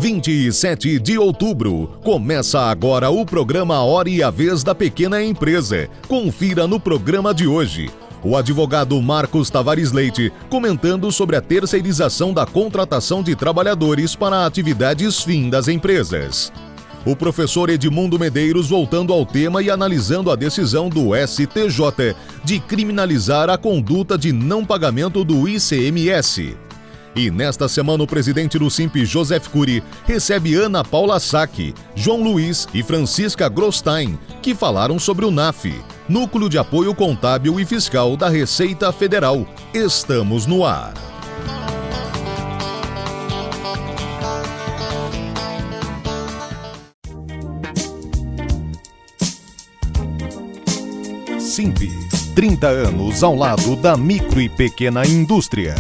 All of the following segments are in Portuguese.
27 de outubro. Começa agora o programa Hora e a Vez da Pequena Empresa. Confira no programa de hoje o advogado Marcos Tavares Leite comentando sobre a terceirização da contratação de trabalhadores para atividades fim das empresas. O professor Edmundo Medeiros voltando ao tema e analisando a decisão do STJ de criminalizar a conduta de não pagamento do ICMS. E nesta semana o presidente do Simp, Joseph Cury, recebe Ana Paula Sack, João Luiz e Francisca Grosstein, que falaram sobre o NAF, Núcleo de Apoio Contábil e Fiscal da Receita Federal. Estamos no ar. Simp, 30 anos ao lado da micro e pequena indústria.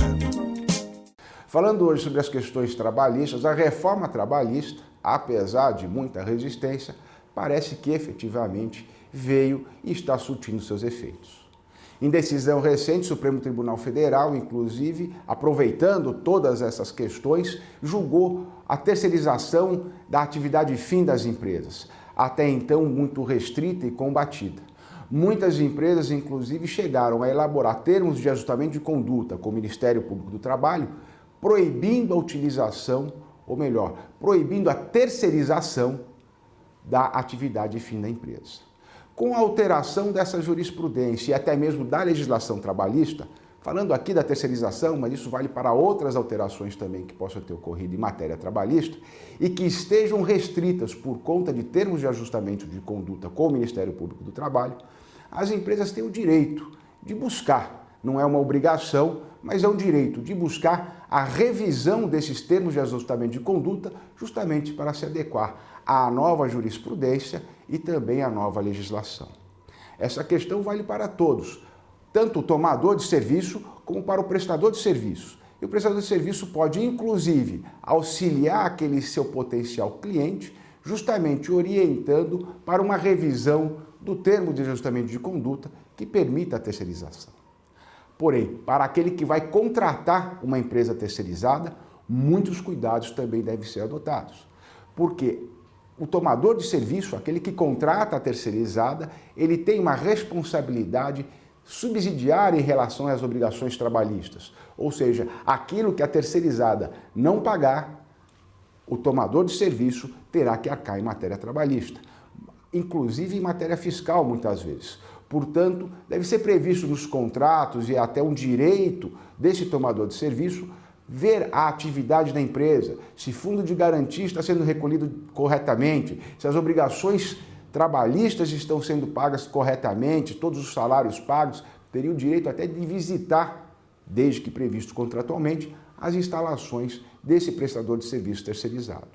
Falando hoje sobre as questões trabalhistas, a reforma trabalhista, apesar de muita resistência, parece que efetivamente veio e está surtindo seus efeitos. Em decisão recente, o Supremo Tribunal Federal, inclusive, aproveitando todas essas questões, julgou a terceirização da atividade fim das empresas, até então muito restrita e combatida. Muitas empresas, inclusive, chegaram a elaborar termos de ajustamento de conduta com o Ministério Público do Trabalho, proibindo a utilização, ou melhor, proibindo a terceirização da atividade fim da empresa. Com a alteração dessa jurisprudência e até mesmo da legislação trabalhista, falando aqui da terceirização, mas isso vale para outras alterações também que possam ter ocorrido em matéria trabalhista e que estejam restritas por conta de termos de ajustamento de conduta com o Ministério Público do Trabalho, as empresas têm o direito de buscar, não é uma obrigação, mas é um direito de buscar a revisão desses termos de ajustamento de conduta justamente para se adequar à nova jurisprudência e também à nova legislação. Essa questão vale para todos, tanto o tomador de serviço como para o prestador de serviço. E o prestador de serviço pode, inclusive, auxiliar aquele seu potencial cliente, justamente orientando para uma revisão do termo de ajustamento de conduta que permita a terceirização. Porém, para aquele que vai contratar uma empresa terceirizada, muitos cuidados também devem ser adotados. Porque o tomador de serviço, aquele que contrata a terceirizada, ele tem uma responsabilidade subsidiária em relação às obrigações trabalhistas. Ou seja, aquilo que a terceirizada não pagar, o tomador de serviço terá que arcar em matéria trabalhista, inclusive em matéria fiscal muitas vezes. Portanto, deve ser previsto nos contratos e até um direito desse tomador de serviço ver a atividade da empresa, se fundo de garantia está sendo recolhido corretamente, se as obrigações trabalhistas estão sendo pagas corretamente, todos os salários pagos, teria o direito até de visitar, desde que previsto contratualmente, as instalações desse prestador de serviço terceirizado.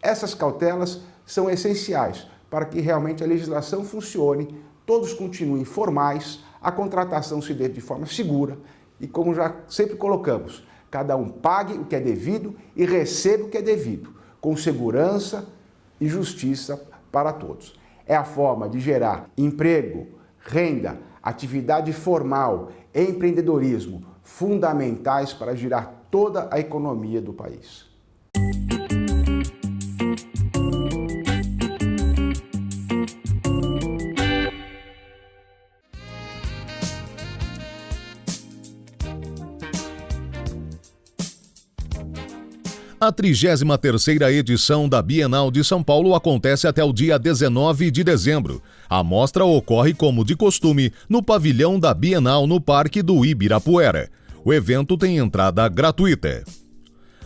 Essas cautelas são essenciais para que realmente a legislação funcione, todos continuem formais, a contratação se dê de forma segura e, como já sempre colocamos, cada um pague o que é devido e receba o que é devido, com segurança e justiça para todos. É a forma de gerar emprego, renda, atividade formal, empreendedorismo, fundamentais para girar toda a economia do país. A 33ª edição da Bienal de São Paulo acontece até o dia 19 de dezembro. A mostra ocorre, como de costume, no pavilhão da Bienal no Parque do Ibirapuera. O evento tem entrada gratuita.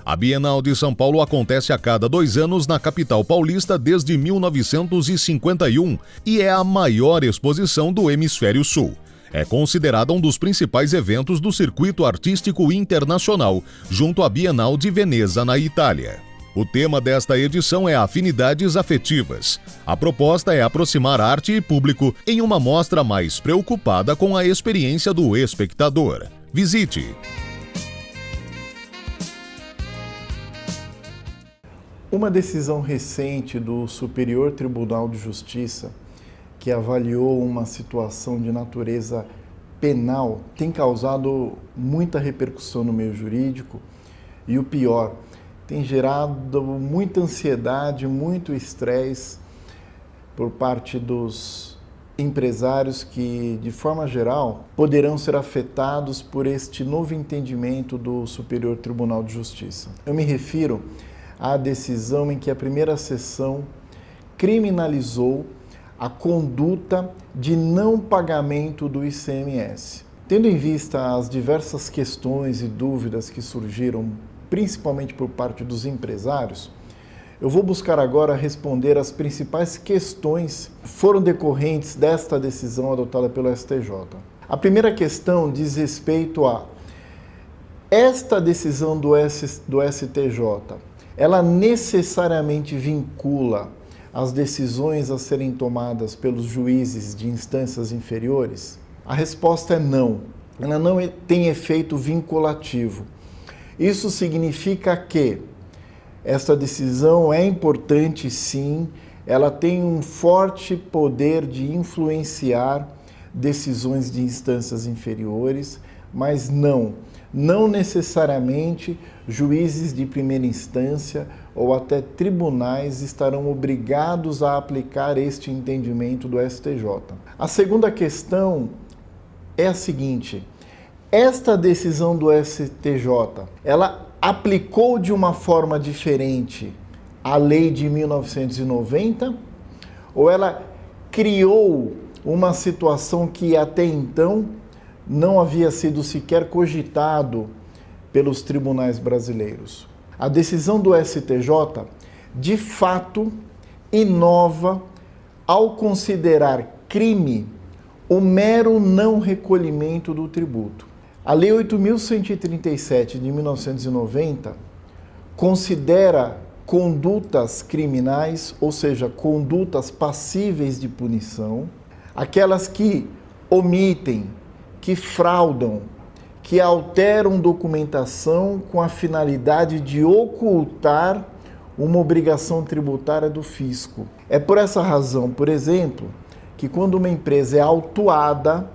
A Bienal de São Paulo acontece a cada 2 anos na capital paulista desde 1951 e é a maior exposição do Hemisfério Sul. É considerada um dos principais eventos do circuito artístico internacional, junto à Bienal de Veneza, na Itália. O tema desta edição é Afinidades Afetivas. A proposta é aproximar arte e público em uma mostra mais preocupada com a experiência do espectador. Visite! Uma decisão recente do Superior Tribunal de Justiça que avaliou uma situação de natureza penal tem causado muita repercussão no meio jurídico e o pior, tem gerado muita ansiedade, muito estresse por parte dos empresários que, de forma geral, poderão ser afetados por este novo entendimento do Superior Tribunal de Justiça. Eu me refiro à decisão em que a primeira sessão criminalizou a conduta de não pagamento do ICMS. Tendo em vista as diversas questões e dúvidas que surgiram, principalmente por parte dos empresários, eu vou buscar agora responder as principais questões que foram decorrentes desta decisão adotada pelo STJ. A primeira questão diz respeito a esta decisão do STJ, ela necessariamente vincula as decisões a serem tomadas pelos juízes de instâncias inferiores? A resposta é não. Ela não tem efeito vinculativo. Isso significa que esta decisão é importante, sim, ela tem um forte poder de influenciar decisões de instâncias inferiores, mas não necessariamente juízes de primeira instância ou até tribunais estarão obrigados a aplicar este entendimento do STJ. A segunda questão é a seguinte: esta decisão do STJ, ela aplicou de uma forma diferente a lei de 1990 ou ela criou uma situação que até então não havia sido sequer cogitado pelos tribunais brasileiros? A decisão do STJ, de fato, inova ao considerar crime o mero não recolhimento do tributo. A Lei 8.137 de 1990 considera condutas criminais, ou seja, condutas passíveis de punição, aquelas que omitem, que fraudam, que alteram documentação com a finalidade de ocultar uma obrigação tributária do fisco. É por essa razão, por exemplo, que quando uma empresa é autuada,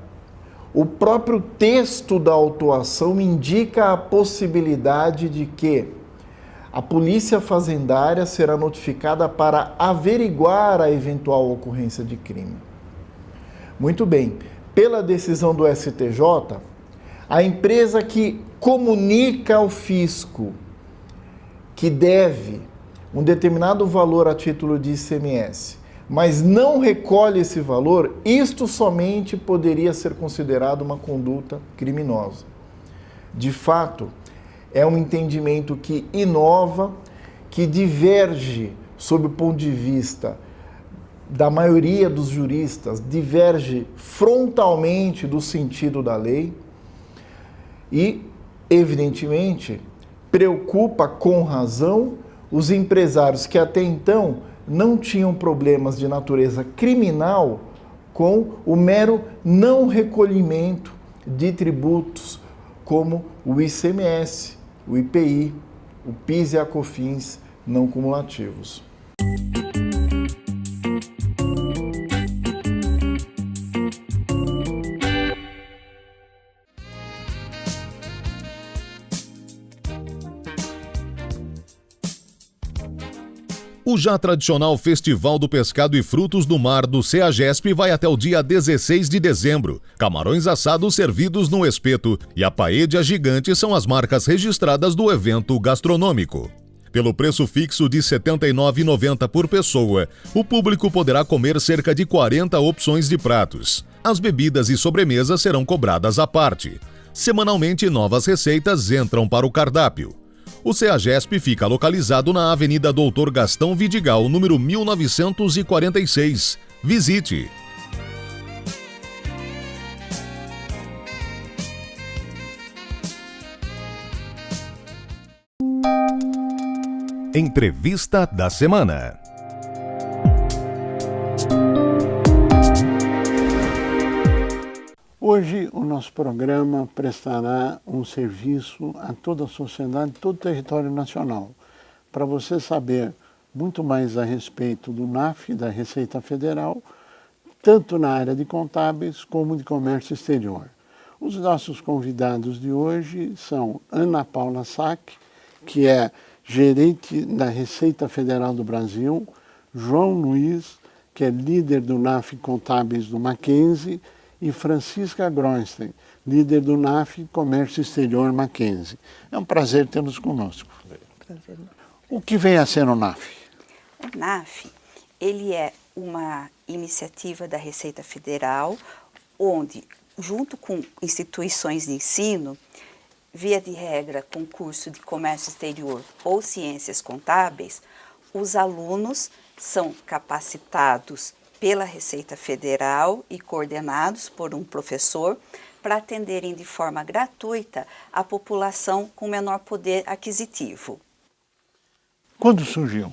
o próprio texto da autuação indica a possibilidade de que a Polícia Fazendária será notificada para averiguar a eventual ocorrência de crime. Muito bem, pela decisão do STJ, a empresa que comunica ao fisco que deve um determinado valor a título de ICMS, mas não recolhe esse valor, isto somente poderia ser considerado uma conduta criminosa. De fato, é um entendimento que inova, que diverge sob o ponto de vista da maioria dos juristas, diverge frontalmente do sentido da lei e, evidentemente, preocupa com razão os empresários que até então não tinham problemas de natureza criminal com o mero não recolhimento de tributos como o ICMS, o IPI, o PIS e a COFINS não cumulativos. O já tradicional Festival do Pescado e Frutos do Mar do CEAGESP vai até o dia 16 de dezembro. Camarões assados servidos no espeto e a paella gigante são as marcas registradas do evento gastronômico. Pelo preço fixo de R$ 79,90 por pessoa, o público poderá comer cerca de 40 opções de pratos. As bebidas e sobremesas serão cobradas à parte. Semanalmente, novas receitas entram para o cardápio. O CEAGESP fica localizado na Avenida Doutor Gastão Vidigal, número 1946. Visite! Entrevista da semana. Hoje o nosso programa prestará um serviço a toda a sociedade, todo o território nacional, para você saber muito mais a respeito do NAF, da Receita Federal, tanto na área de contábeis como de comércio exterior. Os nossos convidados de hoje são Ana Paula Sack, que é gerente da Receita Federal do Brasil, João Luiz, que é líder do NAF Contábeis do Mackenzie, e Francisca Groenstein, líder do NAF Comércio Exterior Mackenzie. É um prazer tê-los conosco. Prazer. O que vem a ser o NAF? O NAF, ele é uma iniciativa da Receita Federal, onde, junto com instituições de ensino, via de regra, com curso de comércio exterior ou ciências contábeis, os alunos são capacitados pela Receita Federal e coordenados por um professor para atenderem de forma gratuita a população com menor poder aquisitivo. Quando surgiu?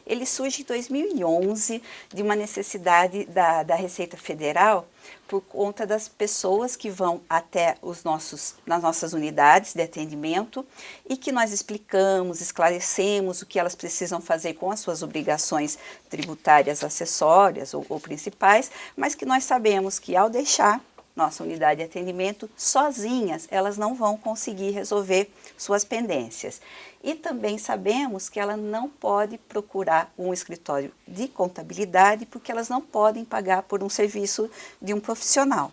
Ele surge em 2011 de uma necessidade da Receita Federal por conta das pessoas que vão até nas nossas unidades de atendimento e que nós explicamos, esclarecemos o que elas precisam fazer com as suas obrigações tributárias acessórias ou principais, mas que nós sabemos que ao deixar nossa unidade de atendimento sozinhas, elas não vão conseguir resolver suas pendências. E também sabemos que ela não pode procurar um escritório de contabilidade porque elas não podem pagar por um serviço de um profissional.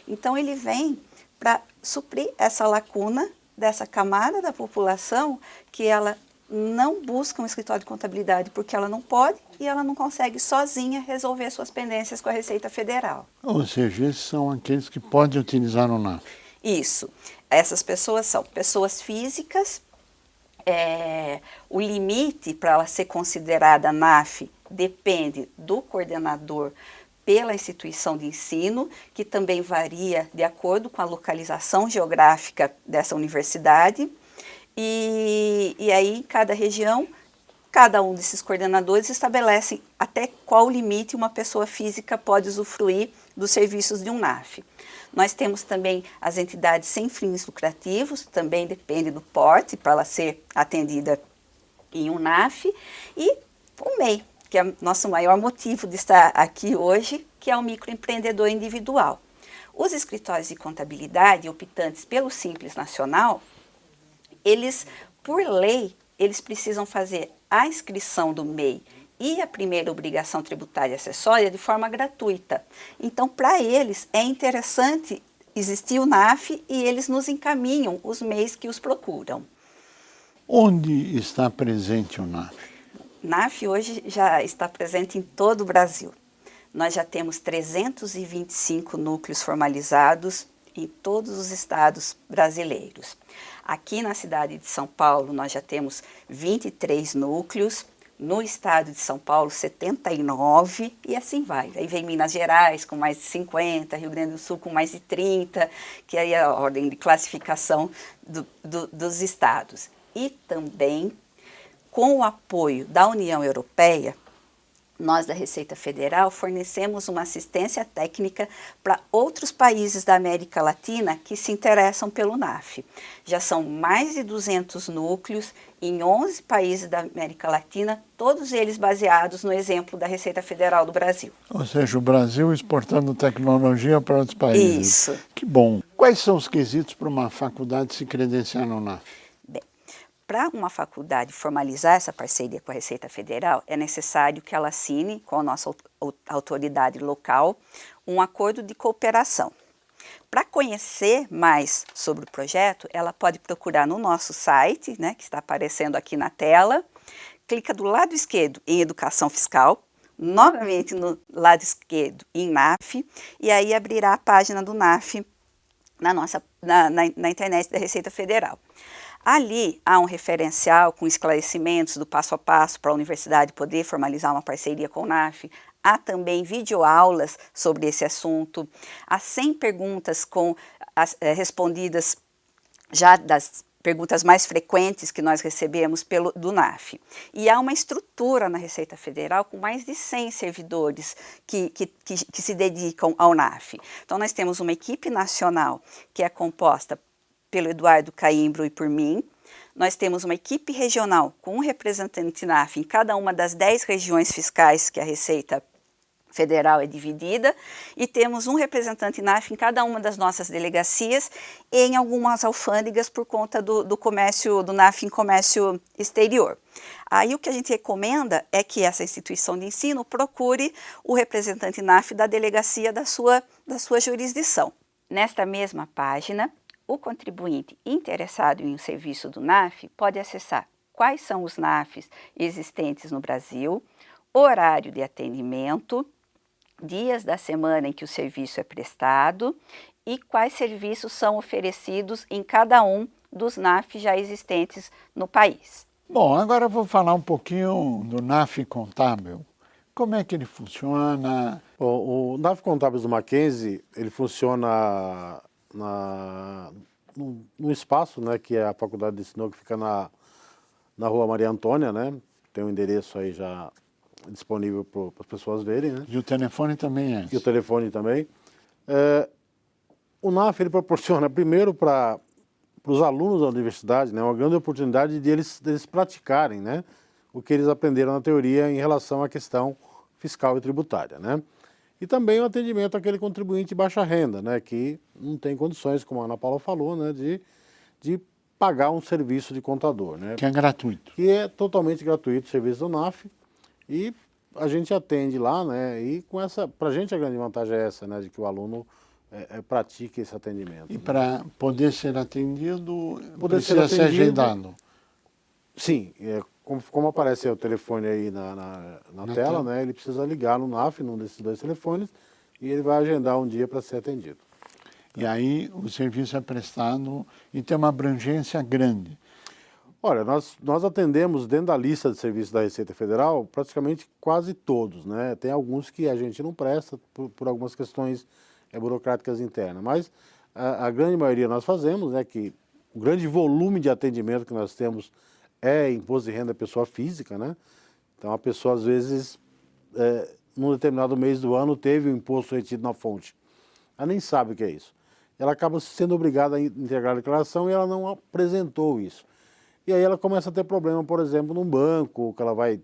Então ele vem para suprir essa lacuna dessa camada da população que ela não busca um escritório de contabilidade porque ela não pode e ela não consegue sozinha resolver suas pendências com a Receita Federal. Ou seja, esses são aqueles que podem utilizar o NAF. Isso. Essas pessoas são pessoas físicas. O limite para ela ser considerada NAF depende do coordenador pela instituição de ensino, que também varia de acordo com a localização geográfica dessa universidade. E aí, em cada região, cada um desses coordenadores estabelece até qual limite uma pessoa física pode usufruir dos serviços de um NAF. Nós temos também as entidades sem fins lucrativos, também depende do porte para ela ser atendida em um NAF, e o MEI, que é o nosso maior motivo de estar aqui hoje, que é o microempreendedor individual. Os escritórios de contabilidade optantes pelo Simples Nacional, eles, por lei, eles precisam fazer a inscrição do MEI e a primeira obrigação tributária acessória de forma gratuita. Então, para eles, é interessante existir o NAF e eles nos encaminham os MEIs que os procuram. Onde está presente o NAF? NAF hoje já está presente em todo o Brasil. Nós já temos 325 núcleos formalizados em todos os estados brasileiros. Aqui na cidade de São Paulo, nós já temos 23 núcleos, no estado de São Paulo, 79, e assim vai. Aí vem Minas Gerais com mais de 50, Rio Grande do Sul com mais de 30, que aí é a ordem de classificação dos estados. E também, com o apoio da União Europeia, nós da Receita Federal fornecemos uma assistência técnica para outros países da América Latina que se interessam pelo NAF. Já são mais de 200 núcleos em 11 países da América Latina, todos eles baseados no exemplo da Receita Federal do Brasil. Ou seja, o Brasil exportando tecnologia para outros países. Isso. Que bom. Quais são os quesitos para uma faculdade se credenciar no NAF? Para uma faculdade formalizar essa parceria com a Receita Federal, é necessário que ela assine com a nossa autoridade local um acordo de cooperação. Para conhecer mais sobre o projeto, ela pode procurar no nosso site, né, que está aparecendo aqui na tela, clica do lado esquerdo em Educação Fiscal, novamente no lado esquerdo em NAF, e aí abrirá a página do NAF na internet da Receita Federal. Ali há um referencial com esclarecimentos do passo a passo para a universidade poder formalizar uma parceria com o NAF. Há também videoaulas sobre esse assunto. Há 100 perguntas respondidas já das perguntas mais frequentes que nós recebemos do NAF. E há uma estrutura na Receita Federal com mais de 100 servidores que se dedicam ao NAF. Então nós temos uma equipe nacional que é composta pelo Eduardo Caimbro e por mim. Nós temos uma equipe regional com um representante NAF em cada uma das 10 regiões fiscais que a Receita federal é dividida, e temos um representante NAF em cada uma das nossas delegacias e em algumas alfândegas por conta do comércio, do NAF em comércio exterior. Aí o que a gente recomenda é que essa instituição de ensino procure o representante NAF da delegacia da sua jurisdição. Nesta mesma página, o contribuinte interessado em um serviço do NAF pode acessar quais são os NAFs existentes no Brasil, horário de atendimento, dias da semana em que o serviço é prestado e quais serviços são oferecidos em cada um dos NAF já existentes no país. Bom, agora eu vou falar um pouquinho do NAF contábil. Como é que ele funciona? O NAF Contábeis do Mackenzie, ele funciona num espaço, né, que é a Faculdade de Ensino, que fica na Rua Maria Antônia, né? Tem um endereço aí já disponível para as pessoas verem, né? E o telefone também é? E o telefone também. O NAF, ele proporciona, primeiro, para os alunos da universidade, né, uma grande oportunidade de eles praticarem, né, o que eles aprenderam na teoria em relação à questão fiscal e tributária, né? E também o atendimento àquele contribuinte de baixa renda, né, que não tem condições, como a Ana Paula falou, né, de pagar um serviço de contador, né? Que é gratuito. Que é totalmente gratuito o serviço do NAF, e a gente atende lá, né, e com essa, pra gente a grande vantagem é essa, né, de que o aluno pratique esse atendimento. E né? para poder ser atendido, precisa ser agendado. Sim, como aparece o telefone aí na tela, né, ele precisa ligar no NAF, num desses dois telefones, e ele vai agendar um dia para ser atendido. E aí o serviço é prestado e tem uma abrangência grande. Olha, nós atendemos dentro da lista de serviços da Receita Federal praticamente quase todos, né? Tem alguns que a gente não presta por algumas questões burocráticas internas, mas a grande maioria nós fazemos, né? Que o grande volume de atendimento que nós temos é imposto de renda pessoa física, né? Então a pessoa às vezes, num determinado mês do ano, teve o imposto retido na fonte. Ela nem sabe o que é isso. Ela acaba sendo obrigada a integrar a declaração e ela não apresentou isso. E aí ela começa a ter problema, por exemplo, num banco, que ela vai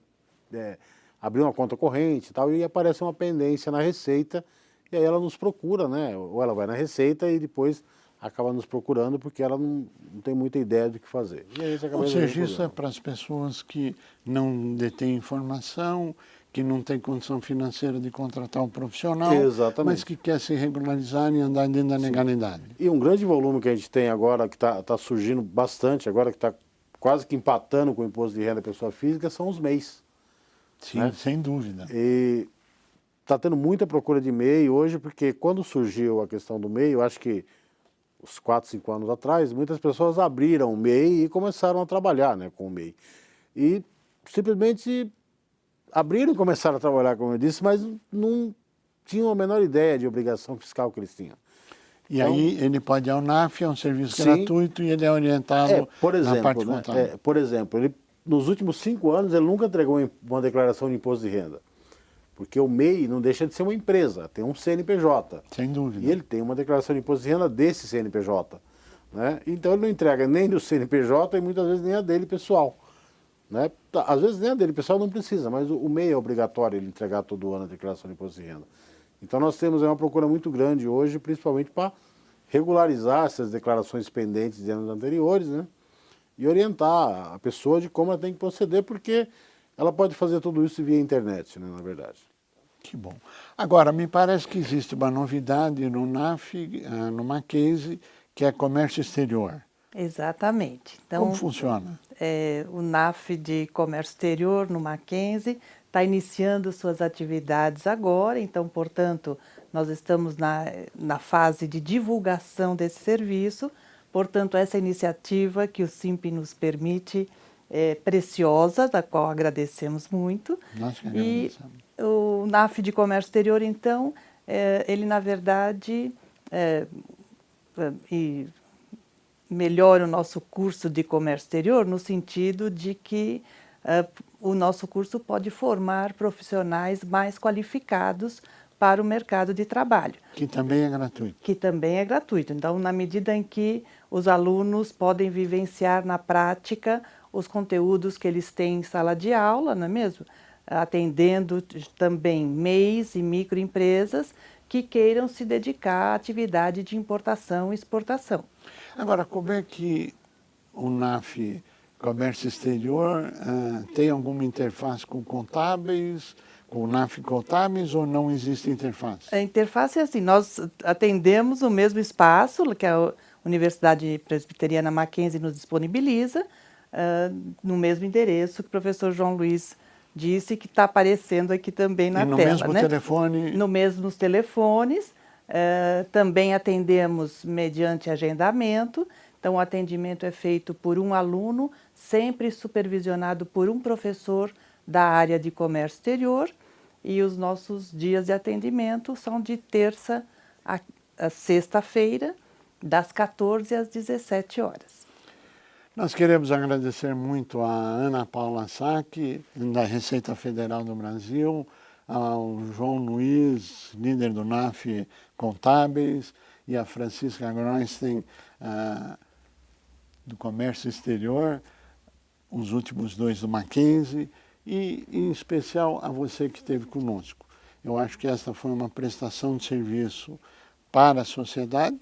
abrir uma conta corrente e tal, e aparece uma pendência na Receita, e aí ela nos procura, né? Ou ela vai na Receita e depois acaba nos procurando porque ela não tem muita ideia do que fazer. E aí O serviço é para as pessoas que não detêm informação, que não têm condição financeira de contratar um profissional, Exatamente. mas que quer se regularizar e andar dentro da legalidade. E um grande volume que a gente tem agora, que está surgindo bastante, agora que está quase que empatando com o imposto de renda pessoa física, são os MEIs. Sim, né? sem dúvida. E está tendo muita procura de MEI hoje, porque quando surgiu a questão do MEI, eu acho que uns 4, 5 anos atrás, muitas pessoas abriram o MEI e começaram a trabalhar, né, com o MEI. E simplesmente abriram e começaram a trabalhar, como eu disse, mas não tinham a menor ideia de obrigação fiscal que eles tinham. E então, aí ele pode ir ao NAF, é um serviço sim, gratuito e ele é orientado por exemplo, na parte né, contábil. por exemplo, ele, nos últimos 5 anos ele nunca entregou uma declaração de imposto de renda. Porque o MEI não deixa de ser uma empresa, tem um CNPJ. Sem dúvida. E ele tem uma declaração de imposto de renda desse CNPJ. Né? Então ele não entrega nem do CNPJ e muitas vezes nem a dele pessoal. Né? Às vezes nem a dele pessoal não precisa, mas o MEI é obrigatório ele entregar todo ano a declaração de imposto de renda. Então nós temos uma procura muito grande hoje, principalmente para regularizar essas declarações pendentes de anos anteriores, né? E orientar a pessoa de como ela tem que proceder, porque ela pode fazer tudo isso via internet, né, na verdade. Que bom. Agora, me parece que existe uma novidade no NAF, no Mackenzie, que é comércio exterior. Exatamente. Então, como funciona? O NAF de comércio exterior no Mackenzie está iniciando suas atividades agora, então, portanto, nós estamos na fase de divulgação desse serviço, portanto, essa iniciativa que o SINPE nos permite é preciosa, da qual agradecemos muito. Nós que agradecemos. E o NAF de comércio exterior, então, ele, na verdade, melhora o nosso curso de comércio exterior no sentido de que o nosso curso pode formar profissionais mais qualificados para o mercado de trabalho. Que também é gratuito. Que também é gratuito. Então, na medida em que os alunos podem vivenciar na prática os conteúdos que eles têm em sala de aula, não é mesmo? atendendo também MEIs e microempresas que queiram se dedicar à atividade de importação e exportação. Agora, como é que o NAF Comércio Exterior tem alguma interface com contábeis, com o NAF Contábeis, ou não existe interface? A interface é assim, nós atendemos o mesmo espaço que a Universidade Presbiteriana Mackenzie nos disponibiliza, no mesmo endereço que o professor João Luiz disse, que está aparecendo aqui também na e no tela. Mesmo telefone? No mesmos telefones. Também atendemos mediante agendamento. Então, o atendimento é feito por um aluno, sempre supervisionado por um professor da área de comércio exterior. E os nossos dias de atendimento são de terça a sexta-feira, das 14 às 17 horas. Nós queremos agradecer muito a Ana Paula Sack, da Receita Federal do Brasil, ao João Luiz, líder do NAF Contábeis, e a Francisca Groenstein, do Comércio Exterior, os últimos dois do Mackenzie, e em especial a você que esteve conosco. Eu acho que esta foi uma prestação de serviço para a sociedade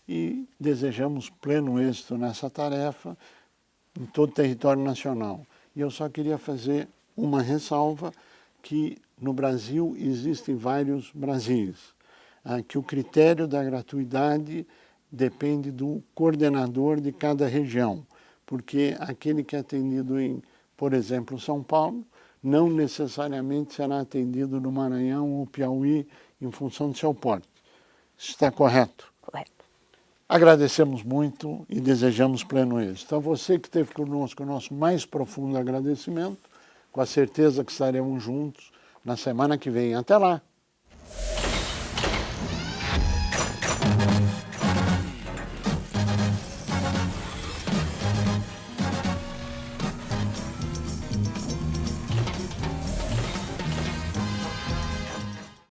e desejamos pleno êxito nessa tarefa em todo o território nacional. E eu só queria fazer uma ressalva, que no Brasil existem vários Brasis, que o critério da gratuidade depende do coordenador de cada região, porque aquele que é atendido em, por exemplo, São Paulo, não necessariamente será atendido no Maranhão ou Piauí em função do seu porte. Está correto? Correto. Agradecemos muito e desejamos pleno êxito. Então, você que esteve conosco, o nosso mais profundo agradecimento, com a certeza que estaremos juntos na semana que vem. Até lá!